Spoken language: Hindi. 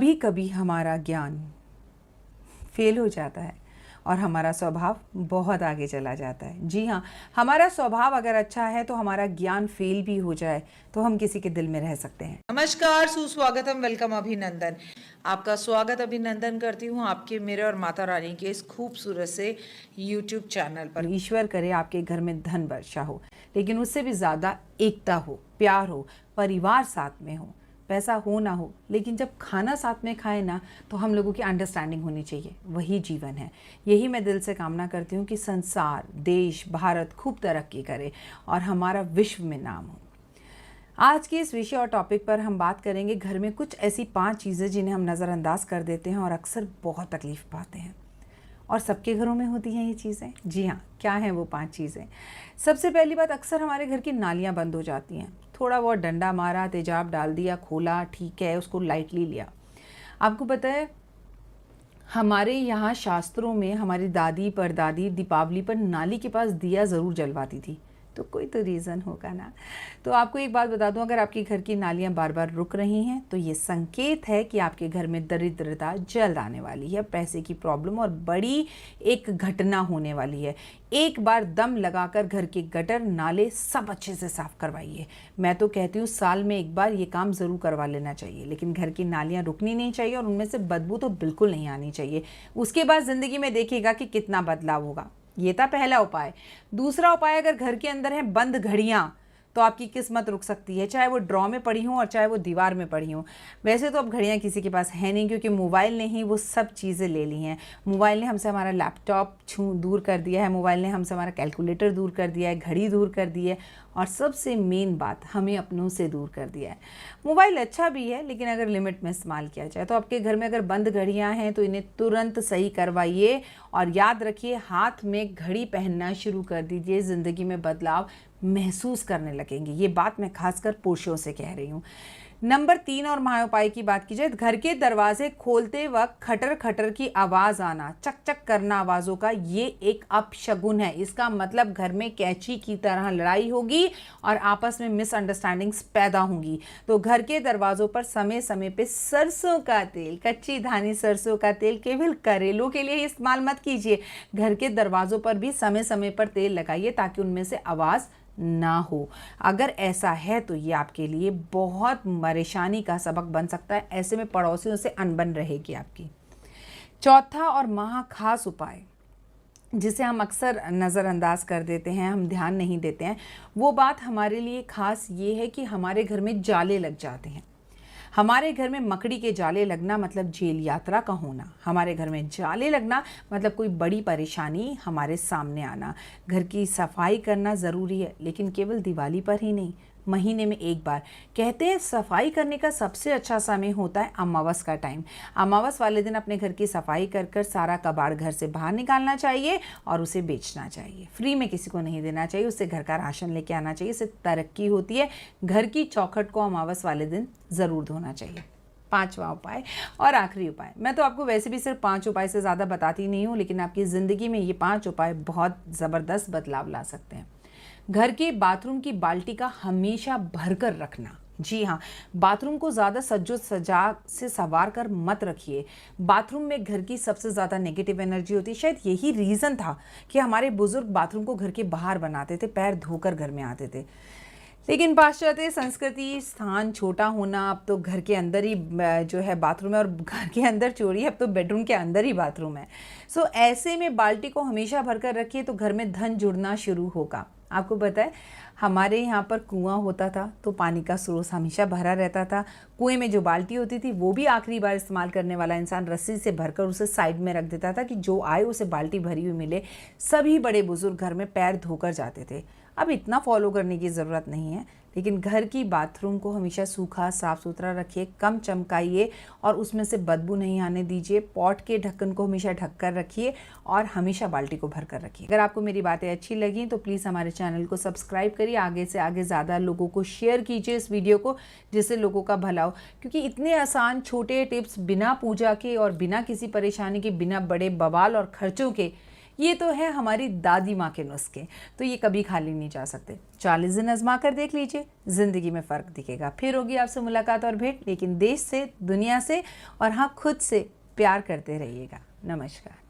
कभी कभी हमारा ज्ञान फेल हो जाता है और हमारा स्वभाव बहुत आगे चला जाता है। जी हाँ, हमारा स्वभाव अगर अच्छा है तो हमारा ज्ञान फेल भी हो जाए तो हम किसी के दिल में रह सकते हैं। नमस्कार, सुस्वागतम, वेलकम, अभिनंदन। आपका स्वागत अभिनंदन करती हूँ आपके, मेरे और माता रानी के इस खूबसूरत से YouTube चैनल पर। ईश्वर करे आपके घर में धन वर्षा हो, लेकिन उससे भी ज़्यादा एकता हो, प्यार हो, परिवार साथ में हो। पैसा हो ना हो, लेकिन जब खाना साथ में खाए ना तो हम लोगों की अंडरस्टैंडिंग होनी चाहिए, वही जीवन है। यही मैं दिल से कामना करती हूँ कि संसार, देश, भारत खूब तरक्की करे और हमारा विश्व में नाम हो। आज के इस विषय और टॉपिक पर हम बात करेंगे घर में कुछ ऐसी 5 चीज़ें जिन्हें हम नज़रअंदाज कर देते हैं और अक्सर बहुत तकलीफ पाते हैं, और सबके घरों में होती हैं ये चीज़ें। जी हाँ, क्या हैं वो 5 चीज़ें? सबसे पहली बात, अक्सर हमारे घर की नालियाँ बंद हो जाती हैं। थोड़ा बहुत डंडा मारा, तेजाब डाल दिया, खोला, ठीक है, उसको लाइटली लिया। आपको पता है, हमारे यहाँ शास्त्रों में हमारी दादी परदादी दीपावली पर नाली के पास दिया ज़रूर जलवाती थी, तो कोई तो रीज़न होगा ना। तो आपको एक बात बता दूं, अगर आपके घर की नालियां बार बार रुक रही हैं तो ये संकेत है कि आपके घर में दरिद्रता जल्द आने वाली है, पैसे की प्रॉब्लम और बड़ी एक घटना होने वाली है। एक बार दम लगाकर घर के गटर नाले सब अच्छे से साफ करवाइए। मैं तो कहती हूँ साल में एक बार ये काम ज़रूर करवा लेना चाहिए, लेकिन घर की नालियाँ रुकनी नहीं चाहिए और उनमें से बदबू तो बिल्कुल नहीं आनी चाहिए। उसके बाद ज़िंदगी में देखिएगा कि कितना बदलाव होगा। ये था पहला उपाय। दूसरा उपाय, अगर घर के अंदर हैं बंद घड़ियाँ तो आपकी किस्मत रुक सकती है, चाहे वो ड्रॉ में पड़ी हों और चाहे वो दीवार में पड़ी हों। वैसे तो अब घड़ियाँ किसी के पास है नहीं, क्योंकि मोबाइल ने ही वो सब चीज़ें ले ली हैं। मोबाइल ने हमसे हमारा लैपटॉप दूर कर दिया है, मोबाइल ने हमसे हमारा कैलकुलेटर दूर कर दिया है, घड़ी दूर कर दी है, और सबसे मेन बात, हमें अपनों से दूर कर दिया है। मोबाइल अच्छा भी है, लेकिन अगर लिमिट में इस्तेमाल किया जाए। तो आपके घर में अगर बंद घड़ियाँ हैं तो इन्हें तुरंत सही करवाइए और याद रखिए, हाथ में घड़ी पहनना शुरू कर दीजिए। ज़िंदगी में बदलाव महसूस करने लगेंगे। ये बात मैं खासकर पुरुषों से कह रही हूँ। नंबर 3 और महाउपाय की बात की जाए, घर के दरवाजे खोलते वक्त खटर खटर की आवाज़ आना, चक चक करना आवाज़ों का, ये एक अपशगुन है। इसका मतलब घर में कैंची की तरह लड़ाई होगी और आपस में मिसअंडरस्टैंडिंग्स पैदा होंगी। तो घर के दरवाज़ों पर समय समय पे सरसों का तेल, कच्ची धानी सरसों का तेल, केवल करेलों के लिए इस्तेमाल मत कीजिए। घर के दरवाज़ों पर भी समय समय पर तेल लगाइए ताकि उनमें से आवाज़ ना हो। अगर ऐसा है तो ये आपके लिए बहुत परेशानी का सबक बन सकता है। ऐसे में पड़ोसियों से अनबन रहेगी आपकी। चौथा और महा खास उपाय, जिसे हम अक्सर नज़रअंदाज कर देते हैं, हम ध्यान नहीं देते हैं, वो बात हमारे लिए खास ये है कि हमारे घर में जाले लग जाते हैं। हमारे घर में मकड़ी के जाले लगना मतलब जेल यात्रा का होना। हमारे घर में जाले लगना मतलब कोई बड़ी परेशानी हमारे सामने आना। घर की सफाई करना ज़रूरी है, लेकिन केवल दिवाली पर ही नहीं, महीने में एक बार। कहते हैं सफाई करने का सबसे अच्छा समय होता है अमावस का टाइम। अमावस वाले दिन अपने घर की सफाई कर कर सारा कबाड़ घर से बाहर निकालना चाहिए और उसे बेचना चाहिए। फ्री में किसी को नहीं देना चाहिए, उससे घर का राशन लेके आना चाहिए, इससे तरक्की होती है। घर की चौखट को अमावस वाले दिन ज़रूर धोना चाहिए। 5वां उपाय और आखिरी उपाय, मैं तो आपको वैसे भी सिर्फ 5 उपाय से ज़्यादा बताती नहीं हूँ, लेकिन आपकी ज़िंदगी में ये 5 उपाय बहुत ज़बरदस्त बदलाव ला सकते हैं। घर के बाथरूम की बाल्टी का हमेशा भरकर रखना। जी हाँ, बाथरूम को ज़्यादा सज्जो सजा से संवार कर मत रखिए। बाथरूम में घर की सबसे ज़्यादा नेगेटिव एनर्जी होती है। शायद यही रीज़न था कि हमारे बुजुर्ग बाथरूम को घर के बाहर बनाते थे, पैर धोकर घर में आते थे। लेकिन पाश्चात्य संस्कृति, स्थान छोटा होना, अब तो घर के अंदर ही जो है बाथरूम है, और घर के अंदर चोरी है, अब तो बेडरूम के अंदर ही बाथरूम है। सो ऐसे में बाल्टी को हमेशा भरकर रखिए तो घर में धन जुड़ना शुरू होगा। आपको पता है, हमारे यहाँ पर कुआं होता था तो पानी का स्रोत हमेशा भरा रहता था। कुएं में जो बाल्टी होती थी वो भी आखिरी बार इस्तेमाल करने वाला इंसान रस्सी से भरकर उसे साइड में रख देता था कि जो आए उसे बाल्टी भरी हुई मिले। सभी बड़े बुजुर्ग घर में पैर धोकर जाते थे। अब इतना फॉलो करने की ज़रूरत नहीं है, लेकिन घर की बाथरूम को हमेशा सूखा साफ़ सुथरा रखिए, कम चमकाइए और उसमें से बदबू नहीं आने दीजिए। पॉट के ढक्कन को हमेशा ढक कर रखिए और हमेशा बाल्टी को भर कर रखिए। अगर आपको मेरी बातें अच्छी लगी तो प्लीज़ हमारे चैनल को सब्सक्राइब करिए, आगे से आगे ज़्यादा लोगों को शेयर कीजिए इस वीडियो को, जिससे लोगों का भला हो। क्योंकि इतने आसान छोटे टिप्स बिना पूजा के और बिना किसी परेशानी के, बिना बड़े बवाल और खर्चों के, ये तो है हमारी दादी माँ के नुस्खे, तो ये कभी खाली नहीं जा सकते। 40 दिन आजमा कर देख लीजिए, ज़िंदगी में फ़र्क दिखेगा। फिर होगी आपसे मुलाकात और भेंट, लेकिन देश से, दुनिया से और हाँ खुद से प्यार करते रहिएगा। नमस्कार।